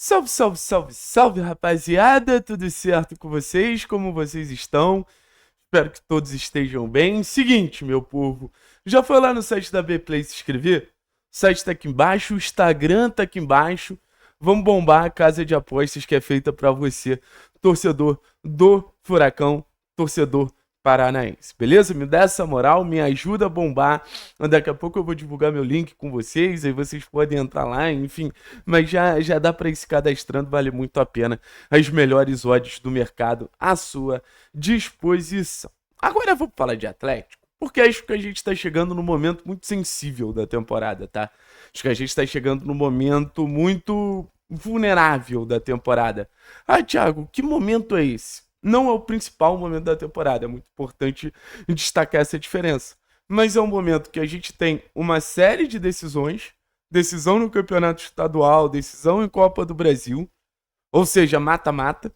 Salve, salve, salve, salve, rapaziada! Tudo certo com vocês? Como vocês estão? Espero que todos estejam bem. Seguinte, meu povo, já foi lá no site da Bplay se inscrever? O site tá aqui embaixo, o Instagram tá aqui embaixo. Vamos bombar a casa de apostas que é feita pra você, torcedor do Furacão, torcedor paranaense. Beleza? Me dá essa moral, me ajuda a bombar. Daqui a pouco eu vou divulgar meu link com vocês, aí vocês podem entrar lá, enfim. Mas já dá para ir se cadastrando, vale muito a pena. As melhores odds do mercado à sua disposição. Agora vamos falar de Atlético, porque acho que a gente está chegando num momento muito sensível da temporada, tá? Acho que a gente está chegando num momento muito vulnerável da temporada. Ah, Thiago, que momento é esse? Não é o principal momento da temporada, é muito importante destacar essa diferença. Mas é um momento que a gente tem uma série de decisões, decisão no campeonato estadual, decisão em Copa do Brasil, ou seja, mata-mata.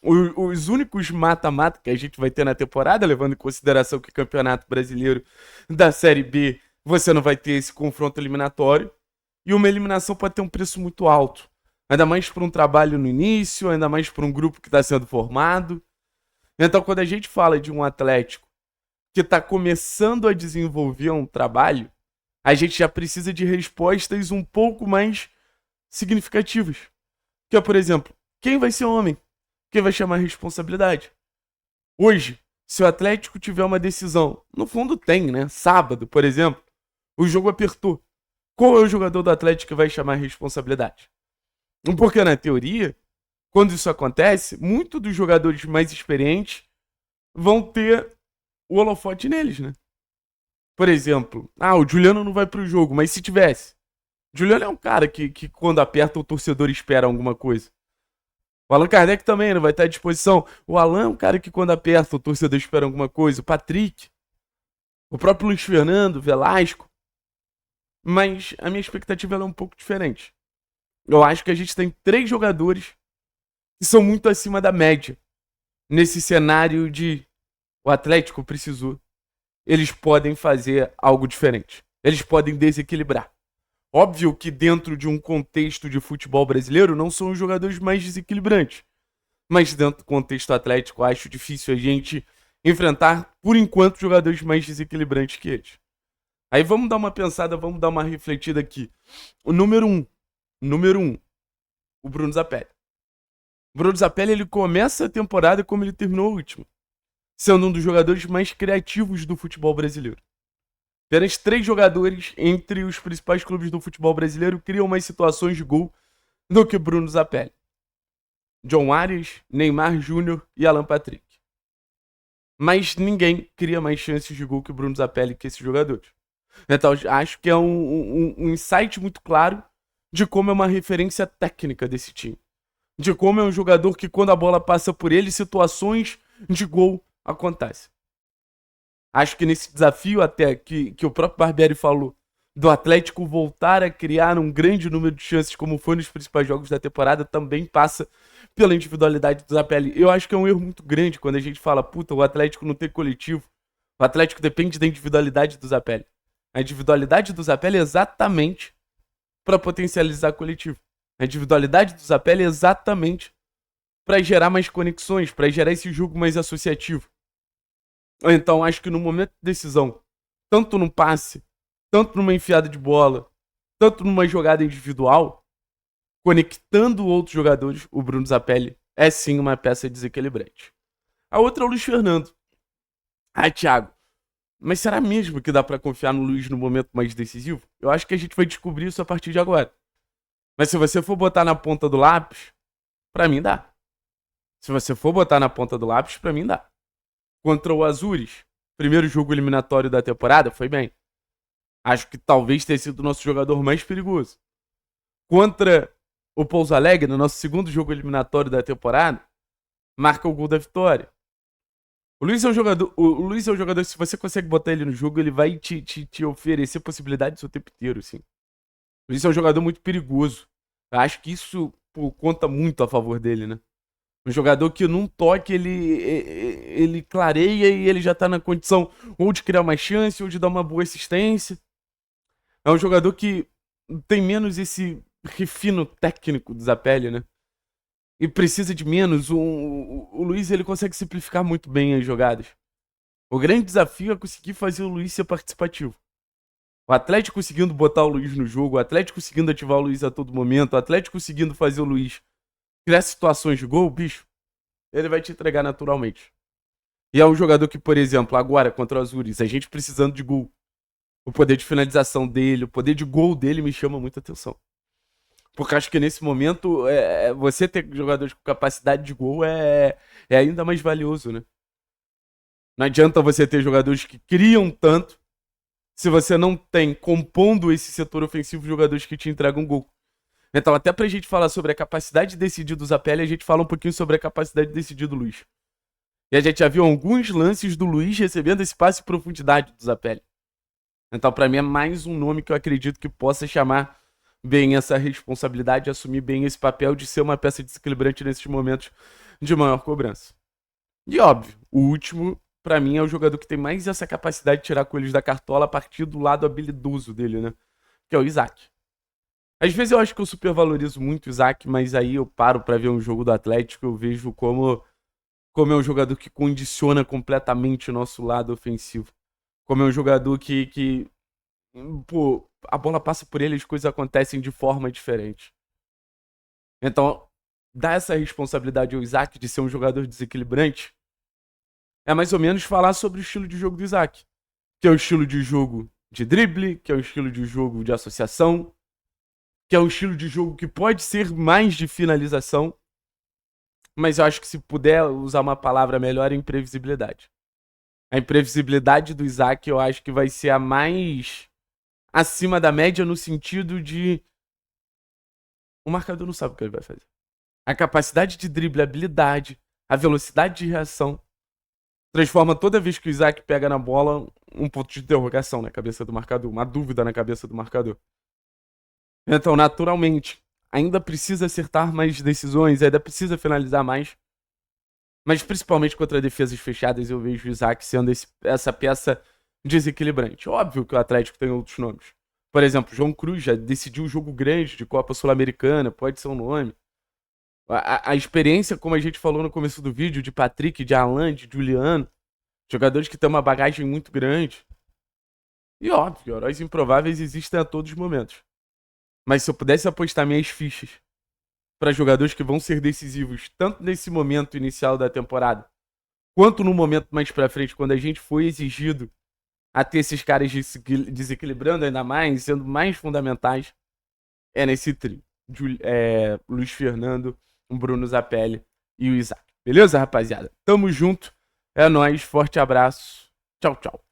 Os únicos mata-mata que a gente vai ter na temporada, levando em consideração que o Campeonato Brasileiro da Série B, você não vai ter esse confronto eliminatório. E uma eliminação pode ter um preço muito alto. Ainda mais para um trabalho no início, ainda mais para um grupo que está sendo formado. Então, quando a gente fala de um Atlético que está começando a desenvolver um trabalho, a gente já precisa de respostas um pouco mais significativas. Que é, por exemplo, quem vai ser homem? Quem vai chamar a responsabilidade? Hoje, se o Atlético tiver uma decisão, no fundo tem, né? Sábado, por exemplo, o jogo apertou. Qual é o jogador do Atlético que vai chamar a responsabilidade? Porque, na teoria, quando isso acontece, muitos dos jogadores mais experientes vão ter o holofote neles, né? Por exemplo, o Juliano não vai pro jogo, mas se tivesse. O Juliano é um cara que quando aperta o torcedor espera alguma coisa. O Allan Kardec também não vai estar à disposição. O Alan é um cara que quando aperta o torcedor espera alguma coisa. O Patrick. O próprio Luiz Fernando, Velasco. Mas a minha expectativa é um pouco diferente. Eu acho que a gente tem 3 jogadores que são muito acima da média. Nesse cenário de o Atlético precisou. Eles podem fazer algo diferente. Eles podem desequilibrar. Óbvio que dentro de um contexto de futebol brasileiro não são os jogadores mais desequilibrantes. Mas dentro do contexto atlético acho difícil a gente enfrentar, por enquanto, jogadores mais desequilibrantes que eles. Aí vamos dar uma pensada, vamos dar uma refletida aqui. O número 1, o Bruno Zapelli. O Bruno Zapelli, ele começa a temporada como ele terminou a última, sendo um dos jogadores mais criativos do futebol brasileiro. Apenas 3 jogadores entre os principais clubes do futebol brasileiro criam mais situações de gol do que Bruno Zapelli. John Arias, Neymar Júnior e Alan Patrick. Mas ninguém cria mais chances de gol que o Bruno Zapelli que esses jogadores. Então acho que é um insight muito claro de como é uma referência técnica desse time. De como é um jogador que quando a bola passa por ele, situações de gol acontecem. Acho que nesse desafio até que o próprio Barbieri falou, do Atlético voltar a criar um grande número de chances como foi nos principais jogos da temporada, também passa pela individualidade do Zapelli. Eu acho que é um erro muito grande quando a gente fala, puta, o Atlético não tem coletivo. O Atlético depende da individualidade do Zapelli. A individualidade do Zapelli é exatamente para potencializar coletivo. A individualidade do Zapelli é exatamente para gerar mais conexões, para gerar esse jogo mais associativo. Então, acho que no momento de decisão, tanto num passe, tanto numa enfiada de bola, tanto numa jogada individual, conectando outros jogadores, o Bruno Zapelli é sim uma peça desequilibrante. A outra é o Luiz Fernando. Thiago, mas será mesmo que dá para confiar no Luiz no momento mais decisivo? Eu acho que a gente vai descobrir isso a partir de agora. Mas se você for botar na ponta do lápis, pra mim dá. Se você for botar na ponta do lápis, pra mim dá. Contra o Azures, primeiro jogo eliminatório da temporada, foi bem. Acho que talvez tenha sido o nosso jogador mais perigoso. Contra o Pouso Alegre, no nosso segundo jogo eliminatório da temporada, marca o gol da vitória. O Luiz é um jogador, se você consegue botar ele no jogo, ele vai te oferecer possibilidades o tempo inteiro, assim. O Luiz é um jogador muito perigoso. Eu acho que isso conta muito a favor dele, né? Um jogador que num toque ele clareia e ele já tá na condição ou de criar mais chance ou de dar uma boa assistência. É um jogador que tem menos esse refino técnico do Zapelli, né? E precisa de menos. O Luiz, ele consegue simplificar muito bem as jogadas. O grande desafio é conseguir fazer o Luiz ser participativo. O Atlético conseguindo botar o Luiz no jogo, o Atlético conseguindo ativar o Luiz a todo momento, o Atlético conseguindo fazer o Luiz criar situações de gol, bicho, ele vai te entregar naturalmente. E é um jogador que, por exemplo, agora contra o Azures, a gente precisando de gol. O poder de finalização dele, o poder de gol dele me chama muita atenção. Porque acho que nesse momento, você ter jogadores com capacidade de gol é ainda mais valioso, né? Não adianta você ter jogadores que criam tanto se você não tem, compondo esse setor ofensivo, jogadores que te entregam gol. Então, até pra gente falar sobre a capacidade de decidir do Zapelli, a gente fala um pouquinho sobre a capacidade de decidir do Luiz. E a gente já viu alguns lances do Luiz recebendo esse passe em profundidade do Zapelli. Então, pra mim, é mais um nome que eu acredito que possa chamar bem essa responsabilidade, assumir bem esse papel de ser uma peça desequilibrante nesses momentos de maior cobrança. E óbvio, o último, pra mim, é o jogador que tem mais essa capacidade de tirar coelhos da cartola a partir do lado habilidoso dele, né? Que é o Isaac. Às vezes eu acho que eu supervalorizo muito o Isaac, mas aí eu paro pra ver um jogo do Atlético, eu vejo como é um jogador que condiciona completamente o nosso lado ofensivo. Como é um jogador que pô, a bola passa por ele, as coisas acontecem de forma diferente. Então, dar essa responsabilidade ao Isaac de ser um jogador desequilibrante é mais ou menos falar sobre o estilo de jogo do Isaac. Que é o estilo de jogo de drible, que é o estilo de jogo de associação, que é um estilo de jogo que pode ser mais de finalização, mas eu acho que se puder usar uma palavra melhor, é imprevisibilidade. A imprevisibilidade do Isaac eu acho que vai ser a mais acima da média no sentido de o marcador não sabe o que ele vai fazer. A capacidade de drible, a habilidade, a velocidade de reação transforma toda vez que o Isaac pega na bola um ponto de interrogação na cabeça do marcador, uma dúvida na cabeça do marcador. Então, naturalmente, ainda precisa acertar mais decisões, ainda precisa finalizar mais. Mas principalmente contra defesas fechadas, eu vejo o Isaac sendo essa peça desequilibrante. Óbvio que o Atlético tem outros nomes. Por exemplo, João Cruz já decidiu um jogo grande de Copa Sul-Americana, pode ser um nome. A experiência, como a gente falou no começo do vídeo, de Patrick, de Alan, de Juliano, jogadores que têm uma bagagem muito grande. E óbvio, heróis improváveis existem a todos os momentos. Mas se eu pudesse apostar minhas fichas para jogadores que vão ser decisivos tanto nesse momento inicial da temporada, quanto no momento mais pra frente, quando a gente foi exigido a ter esses caras desequilibrando ainda mais, sendo mais fundamentais, é nesse trio. Luiz Fernando, o Bruno Zapelli e o Isaac. Beleza, rapaziada? Tamo junto. É nóis. Forte abraço. Tchau, tchau.